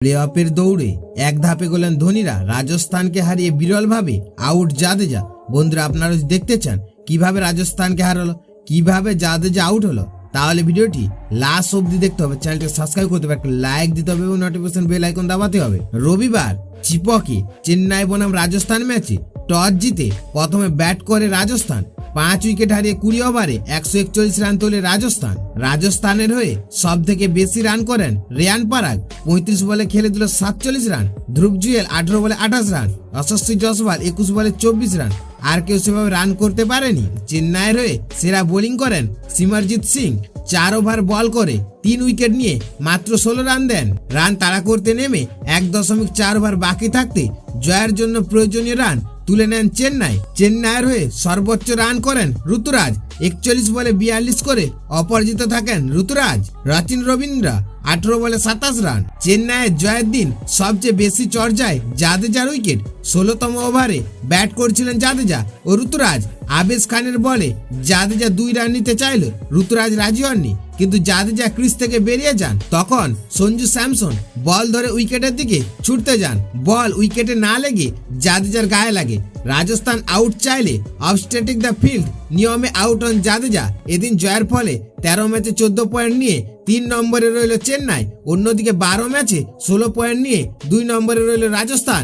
Play অফের দৌড়ে এক ধাপে গেলেন ধোনিরা, রাজস্থানকে হারিয়ে বিরলভাবে আউট জাদেজা। বন্ধুরা, আপনারা যদি দেখতে চান কিভাবে রাজস্থানকে হারালো, কিভাবে জাদেজা আউট হলো, তাহলে ভিডিওটি লাস্ট অবধি দেখতে হবে। চ্যানেলটি সাবস্ক্রাইব করতে হবে, একটা লাইক দিতে হবে এবং নোটিফিকেশন বেল আইকন দাবাতে হবে। রবিবার চিপকে চেন্নাই বনাম রাজস্থান ম্যাচে টস জিতে প্রথমে ব্যাট করে রাজস্থান। 5 উইকেট হারিয়ে 20 ওভারে 141 রান তোলে রাজস্থান। রাজস্থানের হয়ে সব থেকে বেশি রান করেন রিয়ান পরাগ, 35 বলে খেলে দিল 47 রান। ধ্রুব জুয়েল 18 বলে 28 রান। যশস্বী জয়সওয়াল 21 বলে 24 রান। আর কেউ সেভাবে রান করতে পারেনি। চেন্নাইয়ের হয়ে সেরা বোলিং করেন সিমরজিৎ সিং, 4 ওভার বল করে 3 উইকেট নিয়ে মাত্র 16 রান দেন। রান তাড়া করতে নেমে 1.4 ওভার বাকি থাকতে জয়ের জন্য প্রয়োজনীয় রান তুলে নেন চেন্নাই। চেন্নাইয়ের হয়ে সর্বোচ্চ রান করেন ঋতুরাজ, 41 বলে 42 করে অপরাজিত থাকেন ঋতুরাজ। রচিন রবীন্দ্র 18 বলে 27 রান। চেন্নাইয়ের জয়ের দিন সবচেয়ে বেশি চর্চায় জাদেজার উইকেট। 16তম ওভারে ব্যাট করছিলেন জাদেজা ও ঋতুরাজ। আবেশ খানের বলে জাদেজা 2 রান নিতে চাইল, ঋতুরাজ রাজি হননি, কিন্তু জাদেজা ক্রিজ থেকে বেরিয়ে যান। তখন সঞ্জু স্যামসন বল ধরে উইকেটের দিকে ছুটতে যান, বল উইকেটে না লেগে জাদেজার গায়ে লাগে। রাজস্থান আউট চাইলে অবস্ট্যাটিক দ্য ফিল্ড নিয়মে আউট হন জাদেজা। এদিন জয়ের ফলে 13 ম্যাচে 14 পয়েন্ট নিয়ে 3 নম্বরে রইল চেন্নাই। অন্যদিকে 12 ম্যাচে 16 পয়েন্ট নিয়ে 2 নম্বরে রইল রাজস্থান।